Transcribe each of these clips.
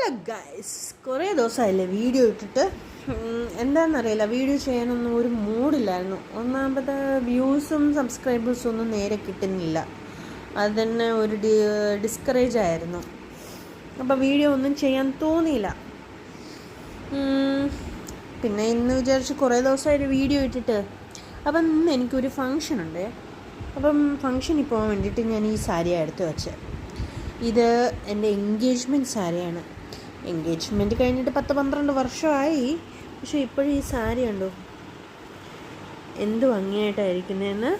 Hello guys, കുറേ ദിവസമായില്ലേ video ഇട്ടിട്ട്. എന്താണെന്നറിയില്ല, വീഡിയോ ചെയ്യാനൊന്നും ഒരു മൂഡില്ലായിരുന്നു. ഒന്നാമത് വ്യൂസും സബ്സ്ക്രൈബേഴ്സും ഒന്നും നേരെ കിട്ടുന്നില്ല. അത് തന്നെ ഒരു ഡിസ്കറേജ് ആയിരുന്നു. അപ്പോൾ വീഡിയോ ഒന്നും ചെയ്യാൻ തോന്നിയില്ല. പിന്നെ ഇന്ന് വിചാരിച്ച് കുറേ ദിവസമായിട്ട് വീഡിയോ ഇട്ടിട്ട്. അപ്പം ഇന്ന് എനിക്കൊരു ഫങ്ഷൻ ഉണ്ട്. അപ്പം ഫങ്ഷനിൽ പോകാൻ വേണ്ടിയിട്ട് ഞാൻ ഈ സാരിയാണ് എടുത്ത് വെച്ചത്. ഇത് എൻ്റെ എൻഗേജ്മെൻറ്റ് സാരിയാണ്. എൻഗേജ്മെൻറ്റ് കഴിഞ്ഞിട്ട് 10-12 വർഷമായി. പക്ഷേ ഇപ്പോഴും ഈ സാരി ഉണ്ടോ എന്ത് ഭംഗിയായിട്ടായിരിക്കുന്നതെന്ന്.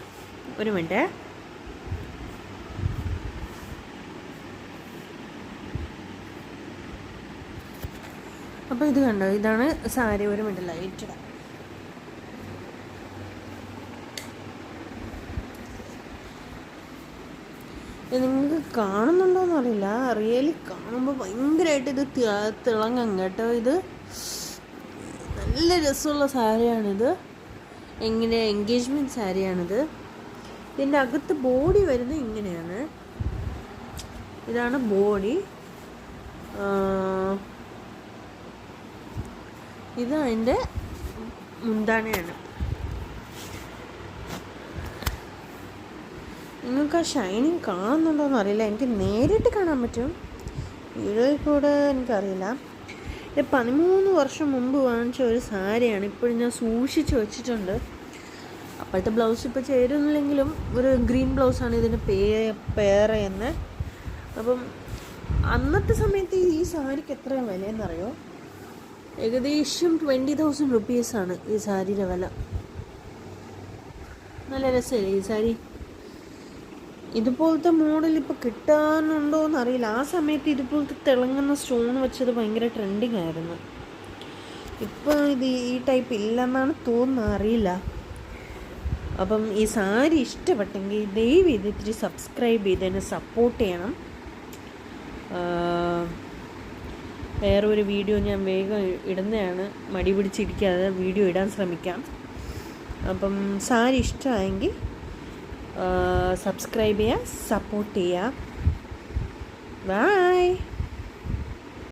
ഒരു മിനിറ്റ്. അപ്പോൾ ഇത് കണ്ടോ, ഇതാണ് സാരി. ഒരു മിനിറ്റ് ലൈറ്റ് ഇടാം. നിങ്ങൾക്ക് കാണുന്നുണ്ടോയെന്ന് അറിയില്ല. റിയലി കാണുമ്പോൾ ഭയങ്കരമായിട്ട് ഇത് തിളങ്ങും കേട്ടോ. ഇത് നല്ല രസമുള്ള സാരിയാണിത്. എൻഗേജ്മെൻറ്റ് സാരിയാണിത്. ഇതിൻ്റെ അകത്ത് ബോഡി വരുന്നത് ഇങ്ങനെയാണ്. ഇതാണ് ബോഡി. ഇത് അതിൻ്റെ മുന്താണിയാണ്. നിങ്ങൾക്ക് ആ ഷൈനിങ് കാണുന്നുണ്ടോയെന്ന് അറിയില്ല. എനിക്ക് നേരിട്ട് കാണാൻ പറ്റും, വീഡിയോയിൽ കൂടെ എനിക്കറിയില്ല. ഇത് 13 വർഷം മുമ്പ് വാങ്ങിച്ച ഒരു സാരിയാണ്. ഇപ്പോഴും ഞാൻ സൂക്ഷിച്ച് വെച്ചിട്ടുണ്ട്. അപ്പോഴത്തെ ബ്ലൗസ് ഇപ്പോൾ ചേരുന്നില്ലെങ്കിലും ഒരു ഗ്രീൻ ബ്ലൗസാണ് ഇതിൻ്റെ പേർ എന്ന്. അപ്പം അന്നത്തെ സമയത്ത് ഈ സാരിക്ക് എത്ര വിലയെന്നറിയോ? ഏകദേശം 20,000 റുപ്പീസാണ് ഈ സാരിയുടെ വില. നല്ല രസമല്ലേ ഈ സാരി? ഇതുപോലത്തെ മോഡൽ ഇപ്പോൾ കിട്ടാനുണ്ടോ എന്നറിയില്ല. ആ സമയത്ത് ഇതുപോലത്തെ തിളങ്ങുന്ന സ്റ്റോൺ വെച്ചത് ഭയങ്കര ട്രെൻഡിങ് ആയിരുന്നു. ഇപ്പോൾ ഇത് ഈ ടൈപ്പ് ഇല്ലെന്നാണ് തോന്നുന്നത്, അറിയില്ല. അപ്പം ഈ സാരി ഇഷ്ടപ്പെട്ടെങ്കിൽ ദയവ് ചെയ്ത് ഇത്തിരി സബ്സ്ക്രൈബ് ചെയ്ത് എന്നെ സപ്പോർട്ട് ചെയ്യണം. വേറൊരു വീഡിയോ ഞാൻ വേഗം ഇടുന്നതാണ്. മടി പിടിച്ചിരിക്കാതെ വീഡിയോ ഇടാൻ ശ്രമിക്കാം. അപ്പം സാരി ഇഷ്ടമായെങ്കിൽ സബ്സ്ക്രൈബ് ചെയ്യുക, സപ്പോർട്ട് ചെയ്യുക. ബൈ.